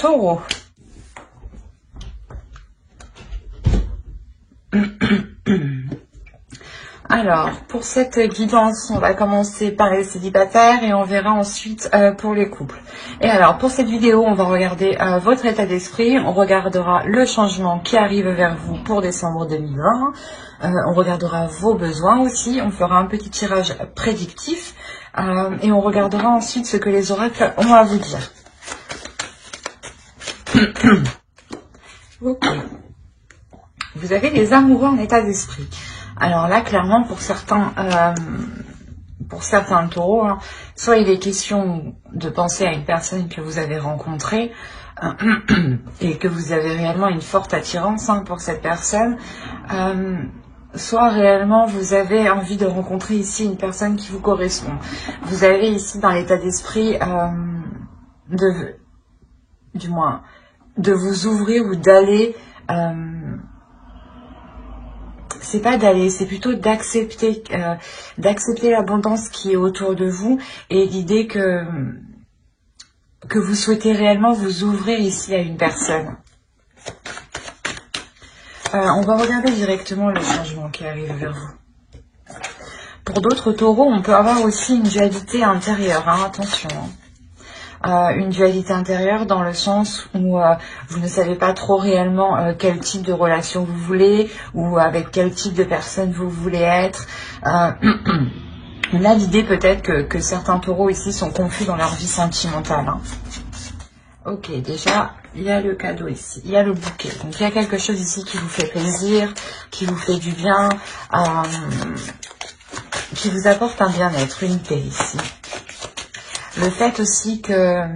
Taureau. Alors, pour cette guidance, on va commencer par les célibataires et on verra ensuite pour les couples. Et alors, pour cette vidéo, on va regarder votre état d'esprit, on regardera le changement qui arrive vers vous pour décembre 2020, on regardera vos besoins aussi, on fera un petit tirage prédictif et on regardera ensuite ce que les oracles ont à vous dire. Ok. Vous avez les amoureux en état d'esprit. Alors là, clairement, pour certains taureaux, hein, soit il est question de penser à une personne que vous avez rencontrée et que vous avez réellement une forte attirance pour cette personne, soit réellement vous avez envie de rencontrer ici une personne qui vous correspond. Vous avez ici dans l'état d'esprit de vous ouvrir ou d'aller... c'est pas d'aller, c'est plutôt d'accepter l'abondance qui est autour de vous et l'idée que vous souhaitez réellement vous ouvrir ici à une personne. On va regarder directement le changement qui arrive vers vous. Pour d'autres taureaux, on peut avoir aussi une dualité intérieure, attention. Une dualité intérieure dans le sens où vous ne savez pas trop réellement quel type de relation vous voulez ou avec quel type de personne vous voulez être. On a l'idée peut-être que certains taureaux ici sont confus dans leur vie sentimentale. Ok, déjà, il y a le cadeau ici, il y a le bouquet. Donc il y a quelque chose ici qui vous fait plaisir, qui vous fait du bien, qui vous apporte un bien-être, une paix ici. Le fait aussi que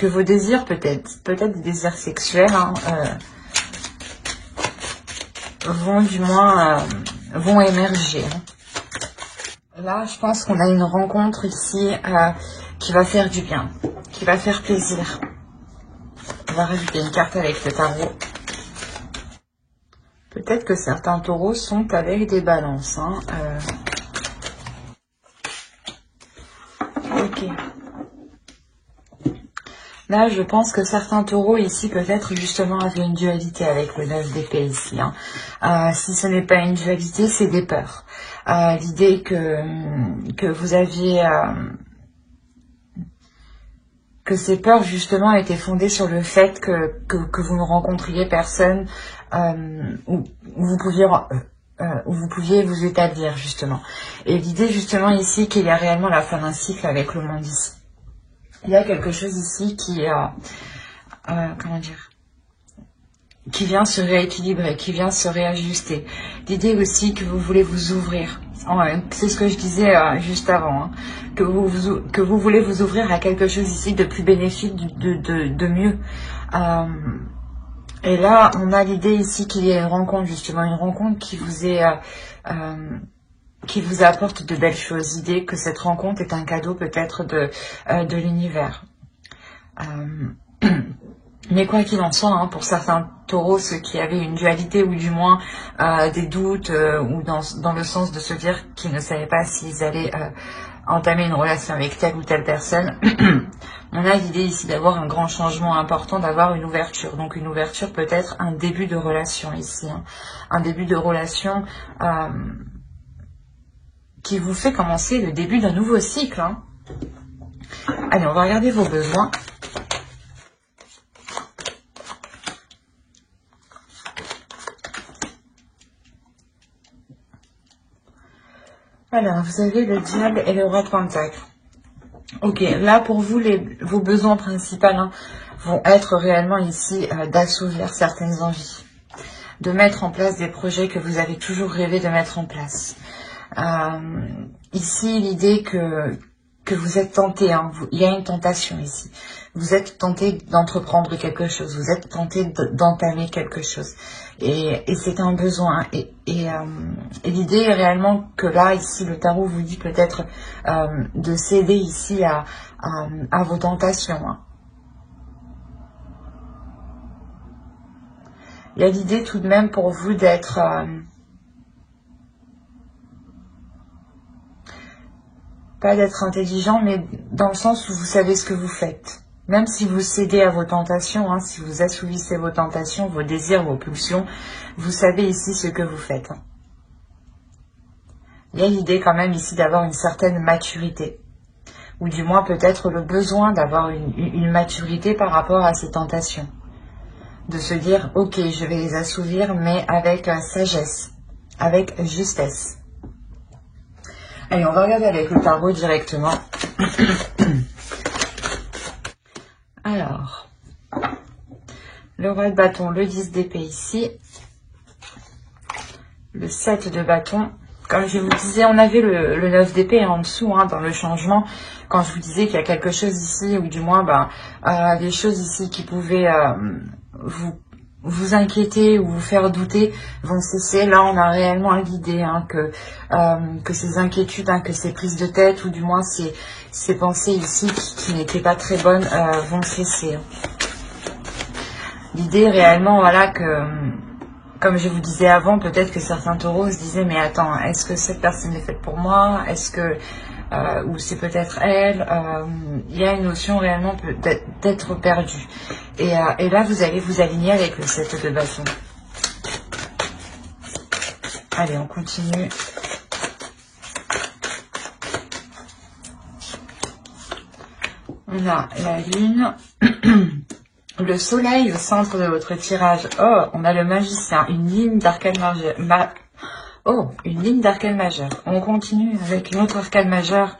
vos désirs, peut-être des désirs sexuels, vont émerger. Là, je pense qu'on a une rencontre ici qui va faire du bien, qui va faire plaisir. On va rajouter une carte avec le tarot. Peut-être que certains taureaux sont avec des balances. Ok. Là, je pense que certains taureaux ici, peut-être justement, avaient une dualité avec le 9 d'épée ici. Si ce n'est pas une dualité, c'est des peurs. L'idée que vous aviez... que ces peurs, justement, étaient fondées sur le fait que vous ne rencontriez personne où vous pouviez vous établir, justement. Et l'idée, justement, ici, qu'il y a réellement la fin d'un cycle avec le monde ici. Il y a quelque chose ici qui vient se rééquilibrer, qui vient se réajuster. L'idée aussi que vous voulez vous ouvrir. C'est ce que je disais juste avant, que vous voulez vous ouvrir à quelque chose ici de plus bénéfique, de mieux. Et là, on a l'idée ici qu'il y a une rencontre, justement, une rencontre qui vous apporte de belles choses. L'idée que cette rencontre est un cadeau peut-être de l'univers. Mais quoi qu'il en soit, pour certains taureaux, ceux qui avaient une dualité ou du moins des doutes ou dans le sens de se dire qu'ils ne savaient pas s'ils allaient entamer une relation avec telle ou telle personne, on a l'idée ici d'avoir un grand changement important, d'avoir une ouverture. Donc une ouverture peut être un début de relation ici. Un début de relation qui vous fait commencer le début d'un nouveau cycle. Allez, on va regarder vos besoins. Alors, vous avez le diable et le roi de pentacle. Ok, là pour vous, vos besoins principaux vont être réellement ici d'assouvir certaines envies, de mettre en place des projets que vous avez toujours rêvé de mettre en place. Ici, l'idée que vous êtes tenté, il y a une tentation ici. Vous êtes tenté d'entreprendre quelque chose, vous êtes tenté d'entamer quelque chose. Et c'est un besoin. Et l'idée est réellement que là, ici, le tarot vous dit peut-être de céder ici à vos tentations. Il y a l'idée tout de même pour vous d'être... pas d'être intelligent, mais dans le sens où vous savez ce que vous faites. Même si vous cédez à vos tentations, hein, si vous assouvissez vos tentations, vos désirs, vos pulsions, vous savez ici ce que vous faites. Hein. Il y a l'idée quand même ici d'avoir une certaine maturité. Ou du moins peut-être le besoin d'avoir une maturité par rapport à ces tentations. De se dire, ok, je vais les assouvir, mais avec sagesse, avec justesse. Allez, on va regarder avec le tarot directement. Alors, le roi de bâton, le 10 d'épée ici, le 7 de bâton. Comme je vous disais, on avait le 9 d'épée en dessous, hein, dans le changement, quand je vous disais qu'il y a quelque chose ici, ou du moins des choses ici qui pouvaient vous inquiéter ou vous faire douter vont cesser. Là, on a réellement l'idée hein, que ces inquiétudes, hein, que ces prises de tête, ou du moins ces pensées ici qui n'étaient pas très bonnes, vont cesser. Hein. L'idée réellement, voilà, que... Comme je vous disais avant, peut-être que certains taureaux se disaient, mais attends, est-ce que cette personne est faite pour moi? Est-ce que, ou c'est peut-être elle? Il y a une notion réellement d'être perdu. Et là, vous allez vous aligner avec le 7 de bâton. Allez, on continue. On a la lune. Le soleil au centre de votre tirage. Oh, on a le magicien, une ligne d'arcane majeure. Oh, une ligne d'arcane majeure. On continue avec une autre arcane majeure.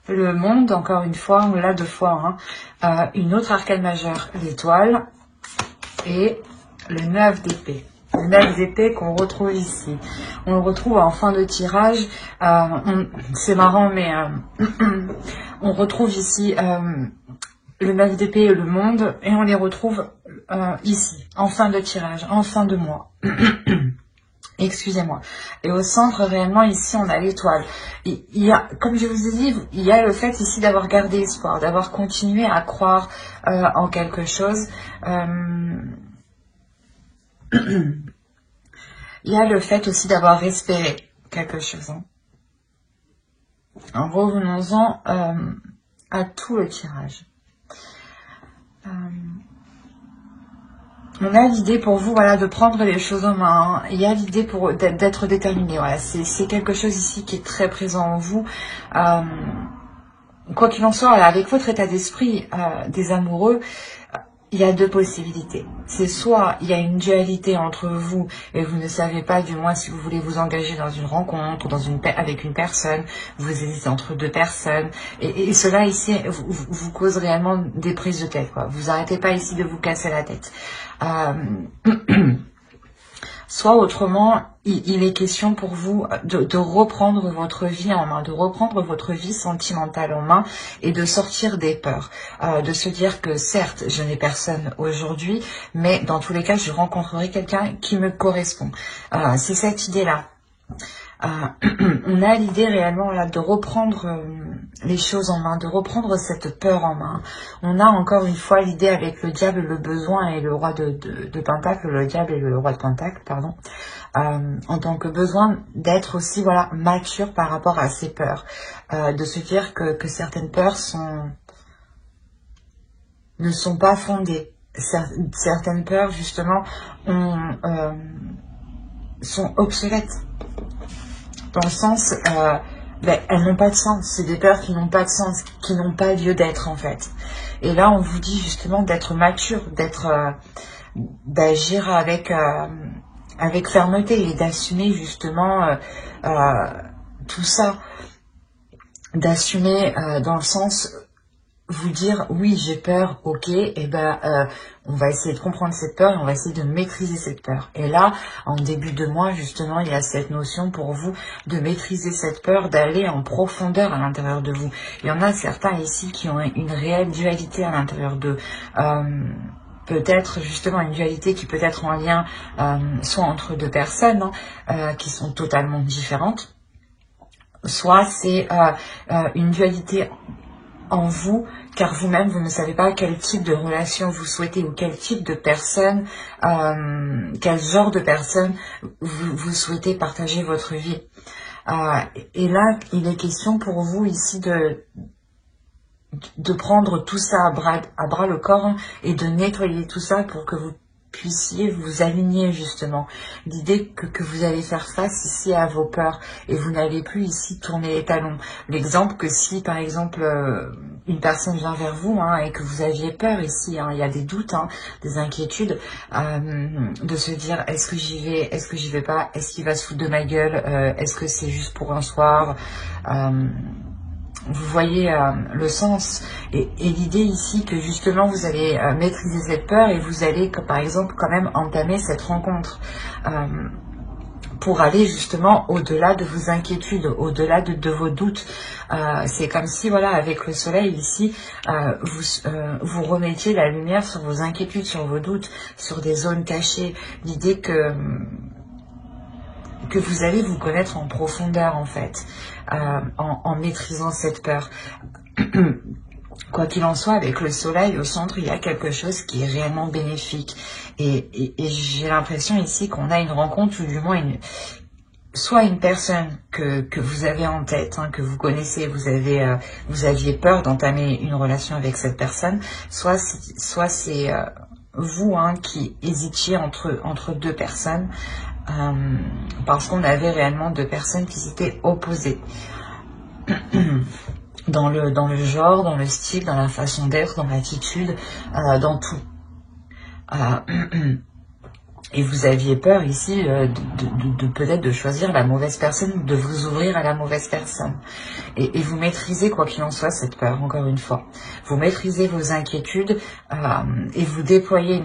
Le monde, encore une fois, on l'a 2 fois. Hein. Une autre arcane majeure, l'étoile. Et le 9 d'épée. Le 9 d'épée qu'on retrouve ici. On le retrouve en fin de tirage. C'est marrant, mais on retrouve ici... le 9 d'épée et le monde, et on les retrouve ici, en fin de tirage, en fin de mois. Excusez-moi. Et au centre, réellement, ici, on a l'étoile. Il y a, comme je vous ai dit, il y a le fait ici d'avoir gardé espoir, d'avoir continué à croire en quelque chose. Il y a le fait aussi d'avoir espéré quelque chose. Hein. En revenons-en à tout le tirage. On a l'idée pour vous, voilà, de prendre les choses en main. Hein. Il y a l'idée pour d'être déterminé. Voilà, c'est quelque chose ici qui est très présent en vous. Quoi qu'il en soit, voilà, avec votre état d'esprit des amoureux, il y a 2 possibilités. C'est soit il y a une dualité entre vous et vous ne savez pas du moins si vous voulez vous engager dans une rencontre, avec une personne, vous hésitez entre 2 personnes, et cela ici vous cause réellement des prises de tête. Quoi. Vous n'arrêtez pas ici de vous casser la tête. Soit autrement, il est question pour vous de reprendre votre vie en main, de reprendre votre vie sentimentale en main et de sortir des peurs. De se dire que certes, je n'ai personne aujourd'hui, mais dans tous les cas, je rencontrerai quelqu'un qui me correspond. C'est cette idée-là. On a l'idée réellement là, de reprendre les choses en main, de reprendre cette peur en main. On a encore une fois l'idée avec le diable, le besoin et le roi de Pentacle, le diable et le roi de Pentacle, pardon, en tant que besoin d'être aussi voilà mature par rapport à ces peurs, de se dire que certaines peurs ne sont pas fondées. Certaines peurs justement sont obsolètes. Dans le sens, elles n'ont pas de sens. C'est des peurs qui n'ont pas de sens, qui n'ont pas lieu d'être en fait. Et là, on vous dit justement d'être mature, d'agir avec fermeté et d'assumer justement tout ça. D'assumer dans le sens, vous dire oui j'ai peur, ok, et on va essayer de comprendre cette peur et on va essayer de maîtriser cette peur. Et là, en début de mois, justement, il y a cette notion pour vous de maîtriser cette peur, d'aller en profondeur à l'intérieur de vous. Il y en a certains ici qui ont une réelle dualité à l'intérieur d'eux. Peut-être justement une dualité qui peut être en lien soit entre 2 personnes qui sont totalement différentes, soit c'est une dualité en vous, car vous-même, vous ne savez pas quel type de relation vous souhaitez ou quel type de personne, quel genre de personne vous souhaitez partager votre vie. Et là, il est question pour vous ici de prendre tout ça à bras le corps, hein, et de nettoyer tout ça pour que vous puissiez vous aligner justement. L'idée que vous allez faire face ici à vos peurs et vous n'allez plus ici tourner les talons. L'exemple que si par exemple une personne vient vers vous, hein, et que vous aviez peur ici, hein, il y a des doutes, hein, des inquiétudes, de se dire est-ce que j'y vais, est-ce que j'y vais pas, est-ce qu'il va se foutre de ma gueule, est-ce que c'est juste pour un soir, vous voyez le sens et l'idée ici que justement vous allez maîtriser cette peur et vous allez par exemple quand même entamer cette rencontre pour aller justement au-delà de vos inquiétudes, au-delà de vos doutes. C'est comme si voilà, avec le soleil ici, vous remettiez la lumière sur vos inquiétudes, sur vos doutes, sur des zones cachées. L'idée que vous allez vous connaître en profondeur en fait, en maîtrisant cette peur. Quoi qu'il en soit, avec le soleil au centre, il y a quelque chose qui est réellement bénéfique. Et j'ai l'impression ici qu'on a une rencontre, ou du moins soit une personne que vous avez en tête, hein, que vous connaissez, vous aviez peur d'entamer une relation avec cette personne, soit c'est vous, hein, qui hésitiez entre deux personnes, parce qu'on avait réellement deux personnes qui s'étaient opposées. Dans le genre, dans le style, dans la façon d'être, dans l'attitude, dans tout. Et vous aviez peur ici de peut-être de choisir la mauvaise personne, de vous ouvrir à la mauvaise personne. Et vous maîtrisez, quoi qu'il en soit, cette peur, encore une fois. Vous maîtrisez vos inquiétudes et vous déployez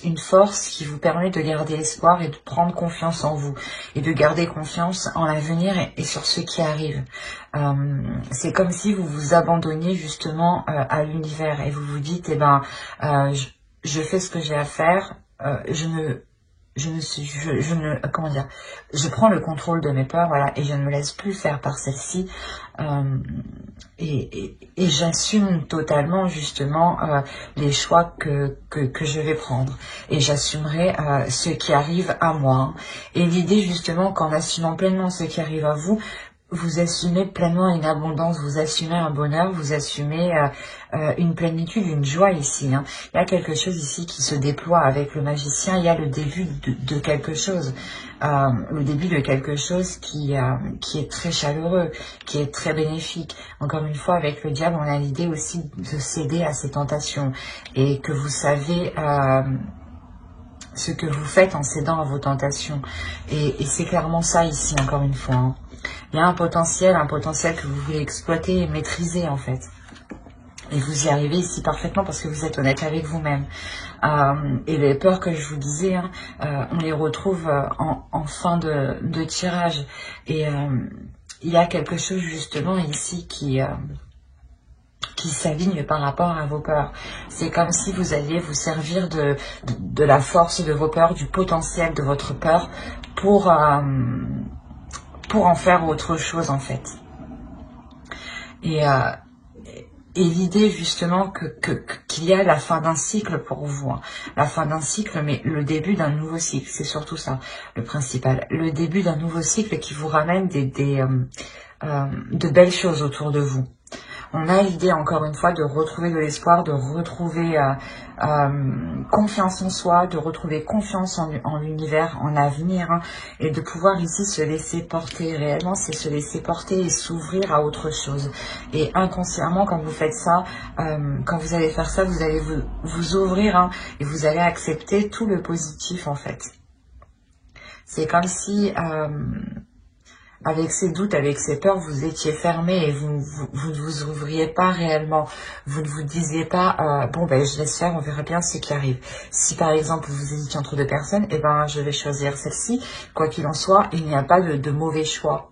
une force qui vous permet de garder espoir et de prendre confiance en vous. Et de garder confiance en l'avenir et sur ce qui arrive. C'est comme si vous vous abandonniez justement à l'univers et vous vous dites, eh ben, je fais ce que j'ai à faire, je prends le contrôle de mes peurs, voilà, et je ne me laisse plus faire par celle-ci, et j'assume totalement justement les choix que je vais prendre, et j'assumerai ce qui arrive à moi. Et l'idée justement qu'en assumant pleinement ce qui arrive à vous, vous assumez pleinement une abondance, vous assumez un bonheur, vous assumez une plénitude, une joie ici. Hein. Il y a quelque chose ici qui se déploie avec le magicien, il y a le début de quelque chose. Le début de quelque chose qui est très chaleureux, qui est très bénéfique. Encore une fois, avec le diable, on a l'idée aussi de céder à ses tentations et que vous savez ce que vous faites en cédant à vos tentations. Et c'est clairement ça ici, encore une fois. Hein. Il y a un potentiel que vous voulez exploiter et maîtriser en fait. Et vous y arrivez ici parfaitement parce que vous êtes honnête avec vous-même. Et les peurs que je vous disais, hein, on les retrouve en fin de tirage. Et il y a quelque chose justement ici qui s'aligne par rapport à vos peurs. C'est comme si vous alliez vous servir de la force de vos peurs, du potentiel de votre peur pour en faire autre chose en fait. Et l'idée justement qu'il y a la fin d'un cycle pour vous, hein. La fin d'un cycle, mais le début d'un nouveau cycle, c'est surtout ça le principal. Le début d'un nouveau cycle qui vous ramène de belles choses autour de vous. On a l'idée, encore une fois, de retrouver de l'espoir, de retrouver confiance en soi, de retrouver confiance en l'univers, en l'avenir, hein, et de pouvoir ici se laisser porter. Réellement, c'est se laisser porter et s'ouvrir à autre chose. Et inconsciemment, quand vous faites ça, quand vous allez faire ça, vous allez vous ouvrir, hein, et vous allez accepter tout le positif, en fait. C'est comme si... avec ces doutes, avec ces peurs, vous étiez fermé et vous ne vous ouvriez pas réellement. Vous ne vous disiez pas, bon ben je laisse faire, on verra bien ce qui arrive. Si par exemple vous hésitez entre deux personnes, eh ben je vais choisir celle-ci. Quoi qu'il en soit, il n'y a pas de mauvais choix.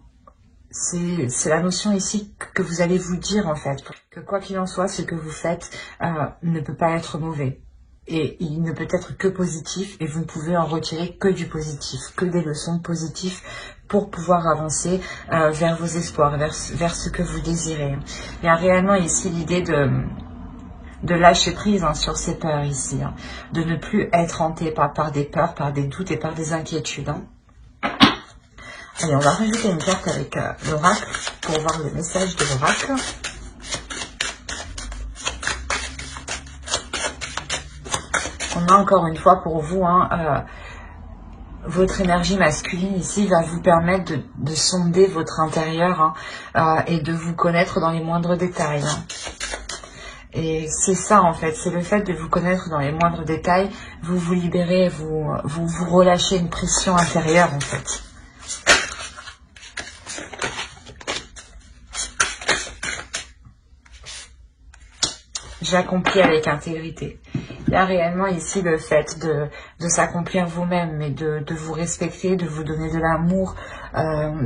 C'est la notion ici que vous allez vous dire en fait. Que quoi qu'il en soit, ce que vous faites ne peut pas être mauvais. Et il ne peut être que positif et vous ne pouvez en retirer que du positif, que des leçons positives pour pouvoir avancer vers vos espoirs, vers ce que vous désirez. Il y a réellement ici l'idée de lâcher prise, hein, sur ces peurs ici, hein, de ne plus être hanté par des peurs, par des doutes et par des inquiétudes. Hein. Allez, on va rajouter une carte avec l'oracle pour voir le message de l'oracle. On a encore une fois pour vous, hein, votre énergie masculine ici va vous permettre de sonder votre intérieur, hein, et de vous connaître dans les moindres détails. Hein. Et c'est ça en fait, c'est le fait de vous connaître dans les moindres détails, vous vous libérez, vous relâchez une pression intérieure en fait. J'accomplis avec intégrité. Il y a réellement ici le fait de s'accomplir vous-même, mais de vous respecter, de vous donner de l'amour,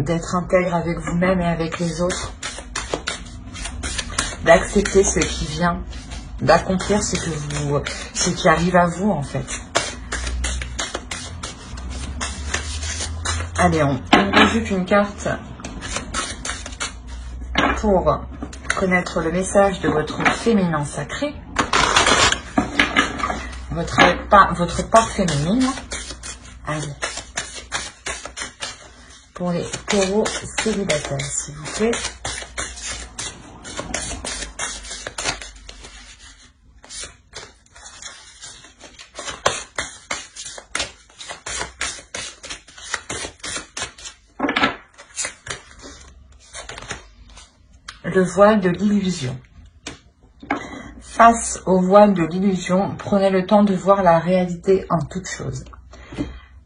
d'être intègre avec vous-même et avec les autres, d'accepter ce qui vient, d'accomplir ce qui arrive à vous en fait. Allez, on rajoute une carte pour connaître le message de votre féminin sacré, votre part féminine. Allez, pour les taureaux célibataires, s'il vous plaît. Le voile de l'illusion. Face au voile de l'illusion, prenez le temps de voir la réalité en toute chose.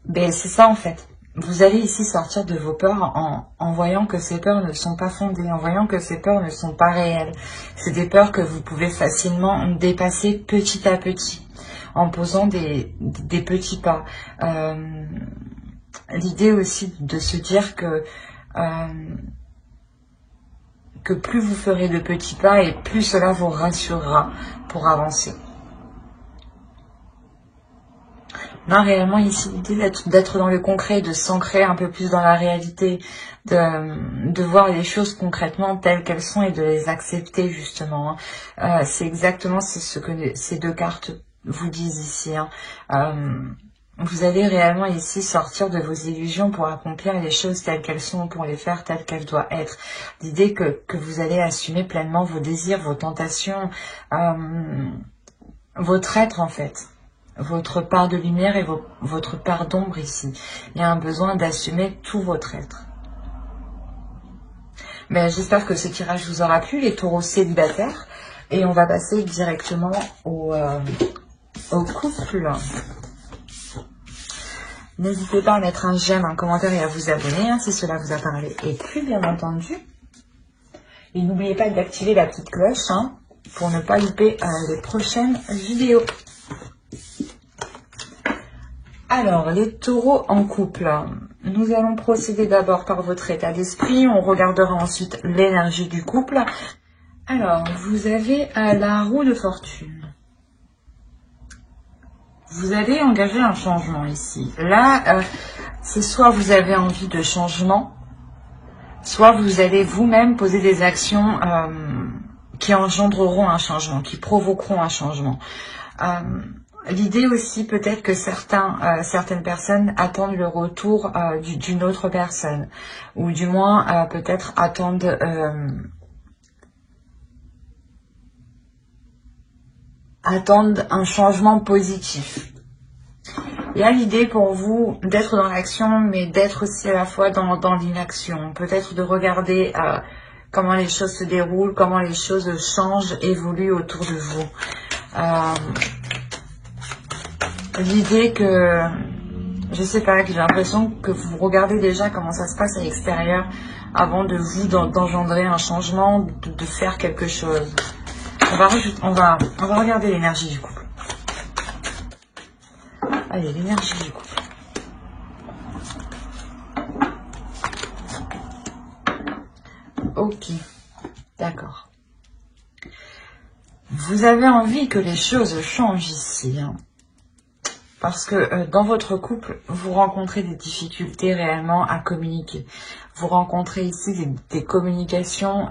Ben, c'est ça en fait. Vous allez ici sortir de vos peurs en voyant que ces peurs ne sont pas fondées, en voyant que ces peurs ne sont pas réelles. C'est des peurs que vous pouvez facilement dépasser petit à petit, en posant des petits pas. L'idée aussi de se dire que plus vous ferez de petits pas et plus cela vous rassurera pour avancer. On a réellement ici l'idée d'être dans le concret, de s'ancrer un peu plus dans la réalité, de voir les choses concrètement telles qu'elles sont et de les accepter justement. C'est exactement ce que ces deux cartes vous disent ici. Vous allez réellement ici sortir de vos illusions pour accomplir les choses telles qu'elles sont, pour les faire telles qu'elles doivent être. L'idée que vous allez assumer pleinement vos désirs, vos tentations, votre être en fait. Votre part de lumière et votre part d'ombre ici. Il y a un besoin d'assumer tout votre être. Mais j'espère que ce tirage vous aura plu, les taureaux célibataires. Et on va passer directement au couple. N'hésitez pas à mettre un j'aime, un commentaire et à vous abonner si cela vous a parlé et plu, bien entendu. Et n'oubliez pas d'activer la petite cloche pour ne pas louper les prochaines vidéos. Alors, les taureaux en couple. Nous allons procéder d'abord par votre état d'esprit. On regardera ensuite l'énergie du couple. Alors, vous avez la roue de fortune. Vous allez engager un changement ici. Là, c'est soit vous avez envie de changement, soit vous allez vous-même poser des actions qui engendreront un changement, qui provoqueront un changement. L'idée aussi peut-être que certaines personnes attendent le retour d'une autre personne, ou du moins peut-être attendent un changement positif. Il y a l'idée pour vous d'être dans l'action, mais d'être aussi à la fois dans l'inaction. Peut-être de regarder comment les choses se déroulent, comment les choses changent, évoluent autour de vous. L'idée que, je sais pas, que j'ai l'impression que vous regardez déjà comment ça se passe à l'extérieur avant de vous d'engendrer un changement, de faire quelque chose. On va regarder l'énergie du couple. Allez, l'énergie du couple. Ok, d'accord. Vous avez envie que les choses changent ici, parce que dans votre couple, vous rencontrez des difficultés réellement à communiquer. Vous rencontrez ici des communications,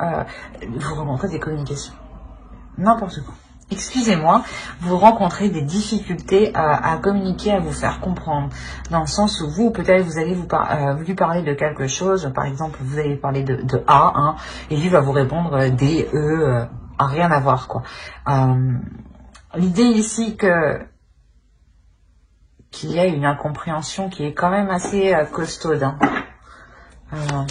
n'importe quoi. Excusez-moi, vous rencontrez des difficultés à communiquer, à vous faire comprendre. Dans le sens où vous, peut-être, vous allez lui parler de quelque chose. Par exemple, vous allez parler de A, et lui va vous répondre D, E, rien à voir, quoi. L'idée ici que qu'il y a une incompréhension qui est quand même assez costaude. Hein.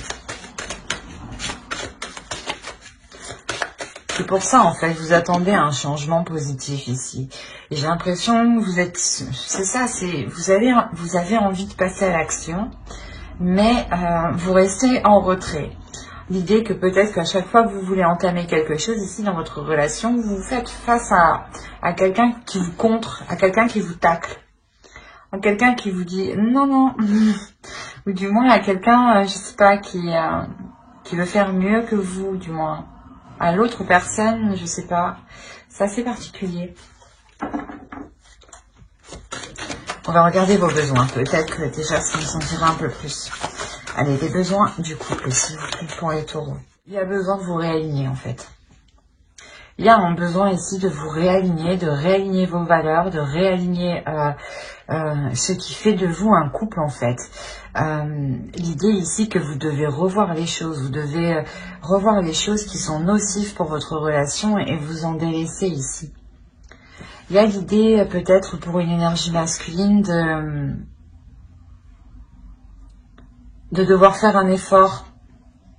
C'est pour ça, en fait, vous attendez un changement positif ici. Et j'ai l'impression que vous êtes... C'est ça, vous avez envie de passer à l'action, mais vous restez en retrait. L'idée que peut-être qu'à chaque fois que vous voulez entamer quelque chose ici dans votre relation, vous vous faites face à quelqu'un qui vous contre, à quelqu'un qui vous tacle, à quelqu'un qui vous dit non, non, ou du moins à quelqu'un, je sais pas, qui veut faire mieux que vous, du moins. À l'autre personne, je sais pas. C'est assez particulier. On va regarder vos besoins. Peut-être que déjà, ça me sentira un peu plus. Allez, les besoins du couple, s'il vous plaît, pour les taureaux. Il y a besoin de vous réaligner, en fait. Il y a un besoin ici de vous réaligner, de réaligner vos valeurs, de réaligner ce qui fait de vous un couple, en fait. L'idée ici que vous devez revoir les choses, vous devez revoir les choses qui sont nocives pour votre relation et vous en délaisser ici. Il y a l'idée peut-être pour une énergie masculine de devoir faire un effort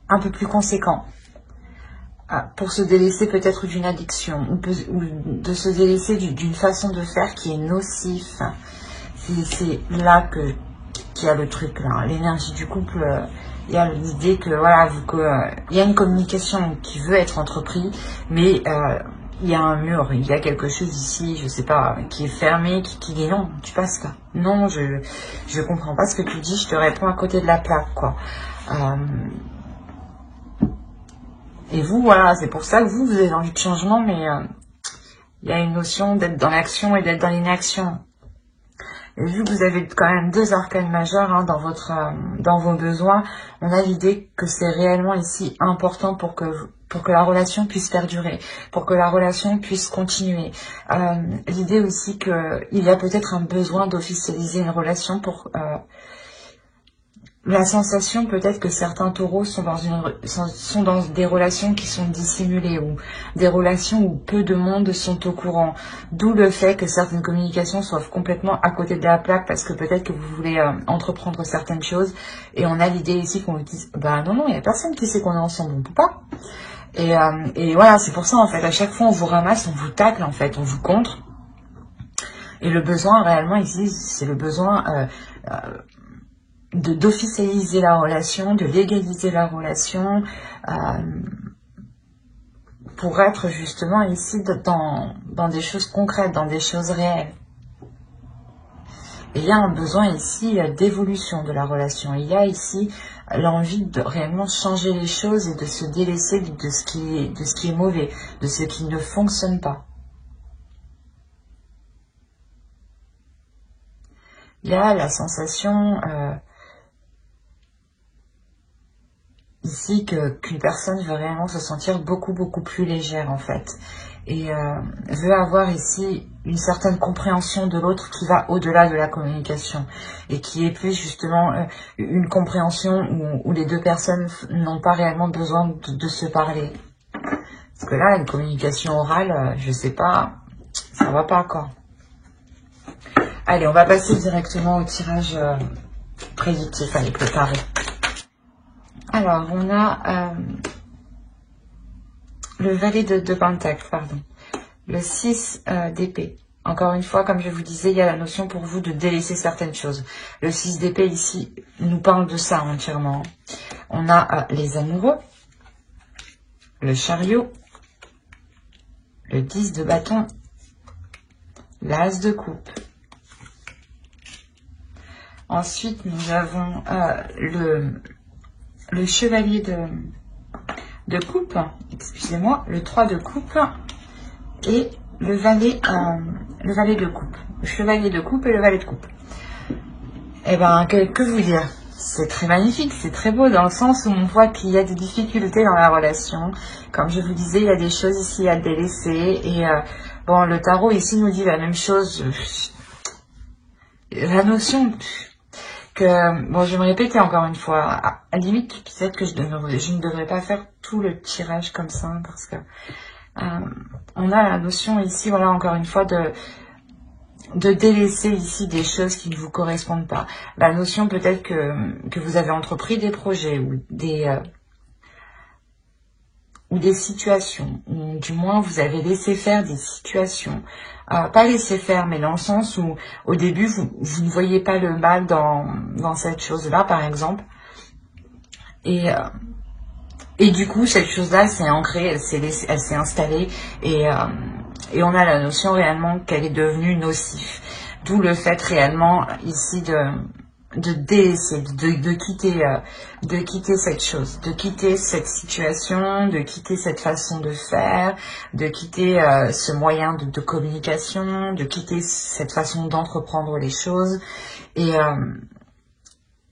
un peu plus conséquent pour se délaisser peut-être d'une addiction ou de se délaisser d'une façon de faire qui est nocif. C'est là qu'il y a le truc, là. L'énergie du couple, il y a l'idée que voilà, il y a une communication qui veut être entreprise, mais il y a un mur, il y a quelque chose ici, je sais pas, qui est fermé, qui dit non, tu passes pas. Non, je comprends pas ce que tu dis, je te réponds à côté de la plaque, quoi. Et vous, voilà, c'est pour ça que vous avez envie de changement, mais il y a une notion d'être dans l'action et d'être dans l'inaction. Et vu que vous avez quand même deux arcanes majeures hein, dans vos besoins, on a l'idée que c'est réellement ici important pour que la relation puisse perdurer, pour que la relation puisse continuer. L'idée aussi qu'il y a peut-être un besoin d'officialiser une relation pour... la sensation peut-être que certains taureaux sont dans des relations qui sont dissimulées ou des relations où peu de monde sont au courant. D'où le fait que certaines communications soient complètement à côté de la plaque parce que peut-être que vous voulez entreprendre certaines choses et on a l'idée ici qu'on vous dise bah non, il n'y a personne qui sait qu'on est ensemble, on peut pas. Et voilà, c'est pour ça en fait, à chaque fois on vous ramasse, on vous tacle en fait, on vous contre. Et le besoin réellement ici, c'est le besoin... d'officialiser la relation, de légaliser la relation, pour être justement ici dans des choses concrètes, dans des choses réelles. Et il y a un besoin ici d'évolution de la relation. Il y a ici l'envie de réellement changer les choses et de se délaisser de ce qui est mauvais, de ce qui ne fonctionne pas. Il y a la sensation... ici qu'une personne veut réellement se sentir beaucoup plus légère en fait et veut avoir ici une certaine compréhension de l'autre qui va au-delà de la communication et qui est plus justement une compréhension où les deux personnes n'ont pas réellement besoin de se parler. Parce que là, une communication orale, je sais pas, ça va pas quoi. Allez, on va passer directement au tirage prédictif, allez, préparé. Alors, on a le valet de Pentacle, pardon. Le 6 d'épée. Encore une fois, comme je vous disais, il y a la notion pour vous de délaisser certaines choses. Le 6 d'épée, ici, nous parle de ça entièrement. On a les amoureux, le chariot, le 10 de bâton, l'as de coupe. Ensuite, nous avons le chevalier de coupe, excusez-moi, le 3 de coupe et le valet de coupe. Le chevalier de coupe et le valet de coupe. Eh ben, que vous dire? C'est très magnifique, c'est très beau dans le sens où on voit qu'il y a des difficultés dans la relation. Comme je vous disais, il y a des choses ici à délaisser. Et bon, le tarot ici nous dit la même chose. La notion... bon, je vais me répéter encore une fois, à la limite, peut-être que je ne devrais pas faire tout le tirage comme ça, parce que on a la notion ici, voilà, encore une fois, de délaisser ici des choses qui ne vous correspondent pas. La notion peut-être que vous avez entrepris des projets ou des situations, ou du moins vous avez laissé faire des situations, pas laissé faire, mais dans le sens où au début vous ne voyez pas le mal dans cette chose-là, par exemple, et du coup cette chose-là s'est ancrée, elle s'est installée, et on a la notion réellement qu'elle est devenue nocive. D'où le fait réellement ici de délaisser, de quitter cette chose, de quitter cette situation, de quitter cette façon de faire, de quitter ce moyen de communication, de quitter cette façon d'entreprendre les choses. Et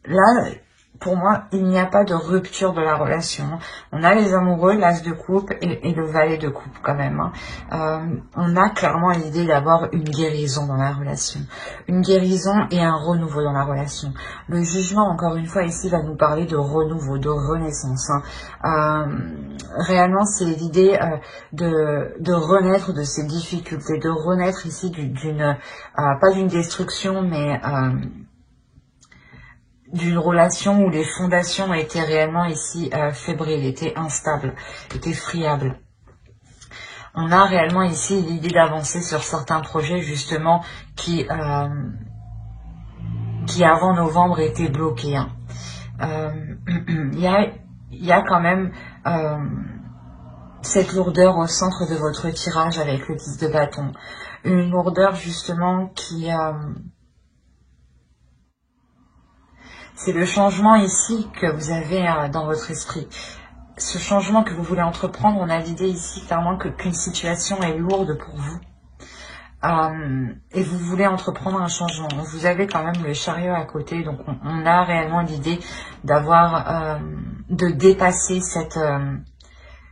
là, pour moi, il n'y a pas de rupture de la relation. On a les amoureux, l'as de coupe et le valet de coupe quand même. On a clairement l'idée d'avoir une guérison dans la relation. Une guérison et un renouveau dans la relation. Le jugement, encore une fois, ici, va nous parler de renouveau, de renaissance. Réellement, c'est l'idée de renaître de ces difficultés, de renaître ici pas d'une destruction, mais d'une relation où les fondations étaient réellement ici fébriles, étaient instables, étaient friables. On a réellement ici l'idée d'avancer sur certains projets justement qui avant novembre étaient bloqués. Il y a quand même cette lourdeur au centre de votre tirage avec le 10 de bâton. Une lourdeur justement qui... c'est le changement ici que vous avez dans votre esprit. Ce changement que vous voulez entreprendre, on a l'idée ici clairement qu'une situation est lourde pour vous. Et vous voulez entreprendre un changement. Vous avez quand même le chariot à côté, donc on a réellement l'idée d'avoir, de dépasser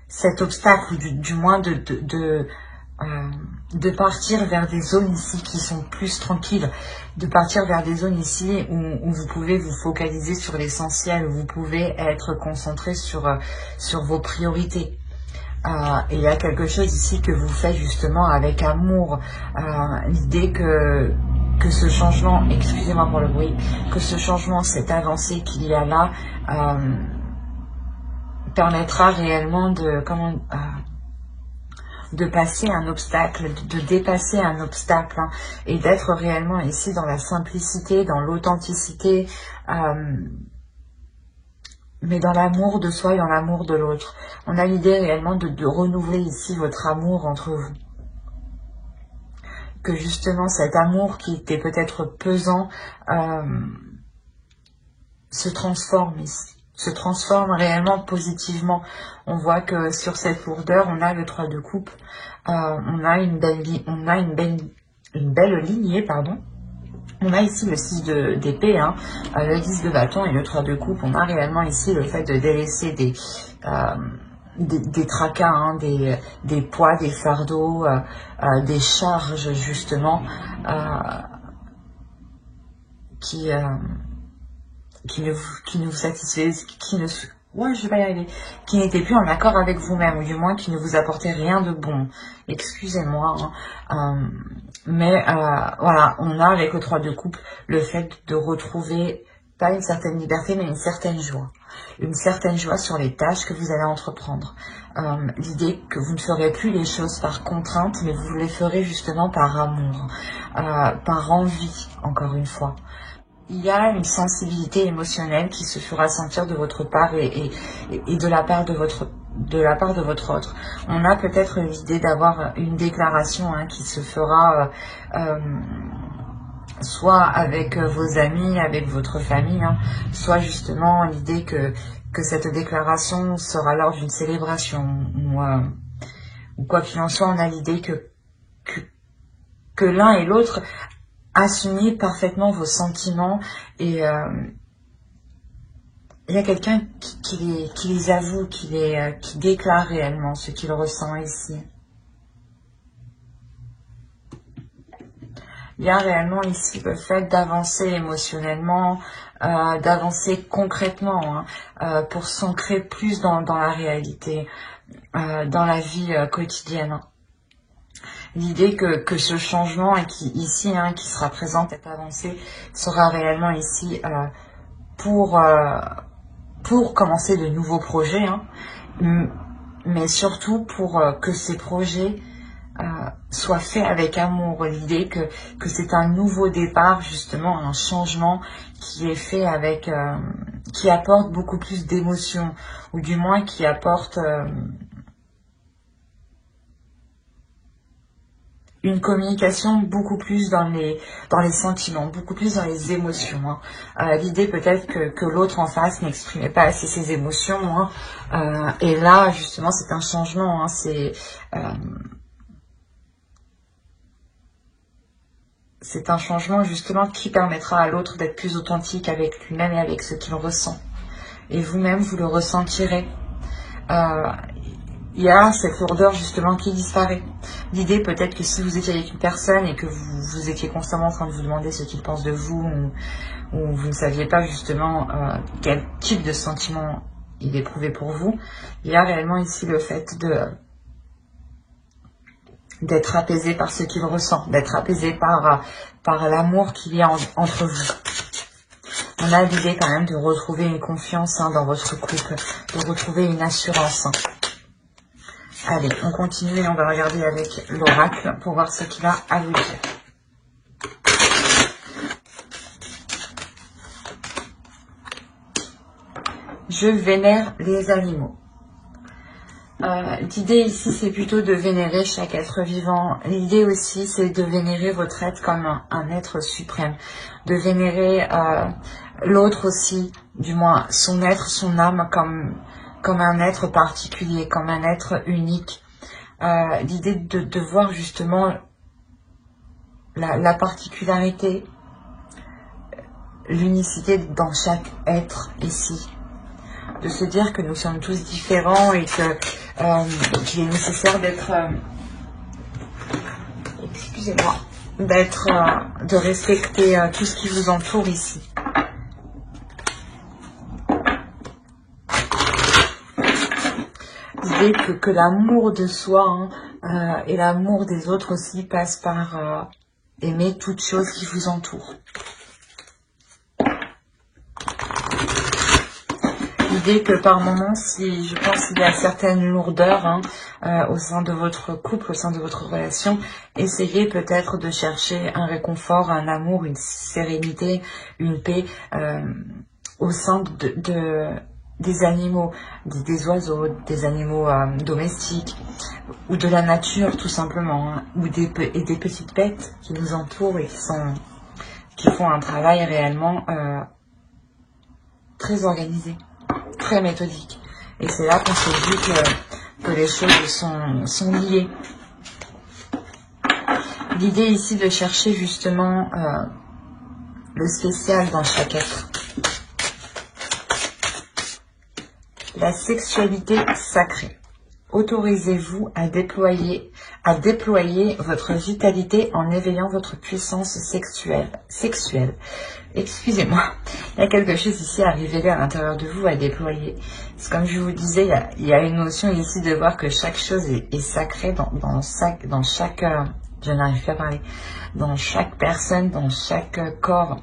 cet obstacle, ou du moins de partir vers des zones ici qui sont plus tranquilles, de partir vers des zones ici où vous pouvez vous focaliser sur l'essentiel, où vous pouvez être concentré sur vos priorités. Et il y a quelque chose ici que vous faites justement avec amour, l'idée que ce changement, excusez-moi pour le bruit, que ce changement, cette avancée qu'il y a là, permettra réellement de passer un obstacle, de dépasser un obstacle, et d'être réellement ici dans la simplicité, dans l'authenticité, mais dans l'amour de soi et dans l'amour de l'autre. On a l'idée réellement de renouveler ici votre amour entre vous. Que justement cet amour qui était peut-être pesant se transforme ici. Se transforme réellement positivement. On voit que sur cette lourdeur, on a le 3 de coupe, on a une belle lignée, pardon. On a ici le 6 d'épée, le 10 de bâton et le 3 de coupe. On a réellement ici le fait de délaisser des tracas, des poids, des fardeaux, des charges justement qui ne vous satisfaisaient, qui n'étaient plus en accord avec vous-même, ou du moins qui ne vous apportaient rien de bon. Excusez-moi, mais voilà, on a avec le 3 de coupe le fait de retrouver pas une certaine liberté, mais une certaine joie. Une certaine joie sur les tâches que vous allez entreprendre. L'idée que vous ne ferez plus les choses par contrainte, mais vous les ferez justement par amour, par envie, encore une fois. Il y a une sensibilité émotionnelle qui se fera sentir de votre part et de la part de votre autre. On a peut-être l'idée d'avoir une déclaration qui se fera soit avec vos amis, avec votre famille, soit justement l'idée que cette déclaration sera lors d'une célébration ou quoi qu'il en soit. On a l'idée que l'un et l'autre assumez parfaitement vos sentiments et il y a quelqu'un qui les avoue, qui déclare réellement ce qu'il ressent ici. Il y a réellement ici le fait d'avancer émotionnellement, d'avancer concrètement pour s'ancrer plus dans la réalité, dans la vie quotidienne. L'idée que ce changement qui ici, qui sera présent, cette avancée, sera réellement ici pour commencer de nouveaux projets, mais surtout pour que ces projets soient faits avec amour. L'idée que c'est un nouveau départ, justement, un changement qui est fait avec, qui apporte beaucoup plus d'émotions, ou du moins qui apporte une communication beaucoup plus dans les sentiments, beaucoup plus dans les émotions. L'idée peut-être que l'autre en face n'exprimait pas assez ses émotions. Et là, justement, c'est un changement. C'est un changement, justement, qui permettra à l'autre d'être plus authentique avec lui-même et avec ce qu'il ressent. Et vous-même, vous le ressentirez. Il y a cette lourdeur justement qui disparaît. L'idée peut-être que si vous étiez avec une personne et que vous étiez constamment en train de vous demander ce qu'il pense de vous, ou vous ne saviez pas justement quel type de sentiment il éprouvait pour vous, il y a réellement ici le fait d'être apaisé par ce qu'il ressent, d'être apaisé par l'amour qu'il y a entre vous. On a l'idée quand même de retrouver une confiance dans votre couple, de retrouver une assurance. Allez, on continue et on va regarder avec l'oracle pour voir ce qu'il a à vous dire. Je vénère les animaux. L'idée ici, c'est plutôt de vénérer chaque être vivant. L'idée aussi, c'est de vénérer votre être comme un être suprême. De vénérer l'autre aussi, du moins son être, son âme, comme un être particulier, comme un être unique. L'idée de voir justement la particularité, l'unicité dans chaque être ici. De se dire que nous sommes tous différents et qu'il est nécessaire d'être, excusez-moi, de respecter tout ce qui vous entoure ici. L'idée que l'amour de soi et l'amour des autres aussi passe par aimer toute chose qui vous entoure. L'idée que par moments, je pense qu'il y a certaines lourdeurs au sein de votre couple, au sein de votre relation, essayez peut-être de chercher un réconfort, un amour, une sérénité, une paix au sein des animaux, des oiseaux, des animaux domestiques, ou de la nature tout simplement, ou des petites bêtes qui nous entourent et qui font un travail réellement très organisé, très méthodique. Et c'est là qu'on se dit que les choses sont liées. L'idée ici de chercher justement le spécial dans chaque être. La sexualité sacrée. Autorisez-vous à déployer votre vitalité en éveillant votre puissance sexuelle. Excusez-moi, il y a quelque chose ici à révéler à l'intérieur de vous, à déployer. C'est comme je vous disais, il y a une notion ici de voir que chaque chose est sacrée dans chaque je n'arrive plus à parler, dans chaque personne, dans chaque corps,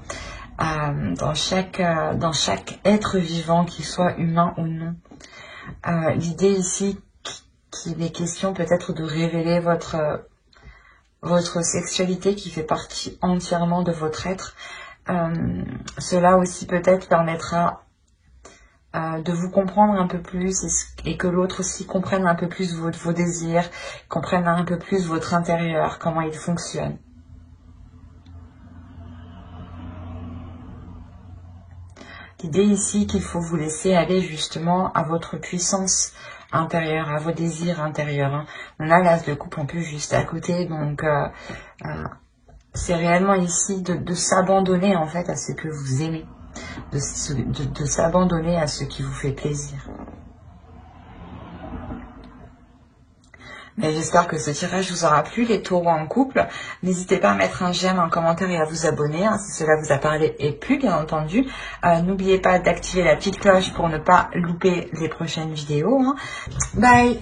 dans chaque être vivant, qu'il soit humain ou non. L'idée ici qu'il est question peut-être de révéler votre sexualité qui fait partie entièrement de votre être. Cela aussi peut-être permettra de vous comprendre un peu plus et que l'autre aussi comprenne un peu plus vos désirs, comprenne un peu plus votre intérieur, comment il fonctionne. L'idée ici qu'il faut vous laisser aller justement à votre puissance intérieure, à vos désirs intérieurs. On a l'as de coupe un peu juste à côté, donc c'est réellement ici de s'abandonner en fait à ce que vous aimez, de s'abandonner à ce qui vous fait plaisir. Mais j'espère que ce tirage vous aura plu, les taureaux en couple. N'hésitez pas à mettre un j'aime, un commentaire et à vous abonner si cela vous a parlé et plu, bien entendu. N'oubliez pas d'activer la petite cloche pour ne pas louper les prochaines vidéos. Bye!